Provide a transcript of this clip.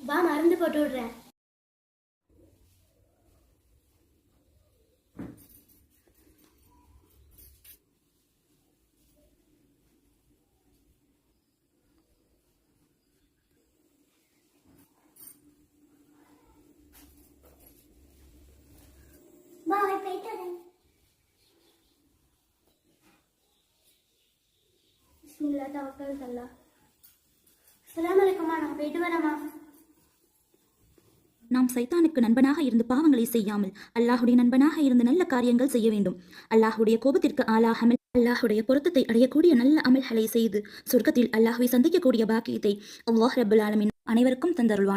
வா, மருந்து போட்டு விடுறேன். போயிட்டு வரேன். பிஸ்மில்லாஹ் தவக்கல்து அல்லாஹ். அஸ்ஸலாமு அலைக்கும்மா, நான் போயிட்டு வரேம்மா. நாம் சைத்தானுக்கு நண்பனாக இருந்து பாவங்களை செய்யாமல் அல்லாஹுடைய நண்பனாக இருந்து நல்ல காரியங்கள் செய்ய வேண்டும். அல்லாஹுடைய கோபத்திற்கு ஆளாகாமல் அல்லாஹுடைய பொருத்தத்தை அடையக்கூடிய நல்ல அமல்களை செய்து சொர்க்கத்தில் அல்லாஹுவை சந்திக்கக்கூடிய பாக்கியத்தை அல்லாஹ் ரப்பல் ஆலமீன் அனைவருக்கும் தந்தருள்வான்.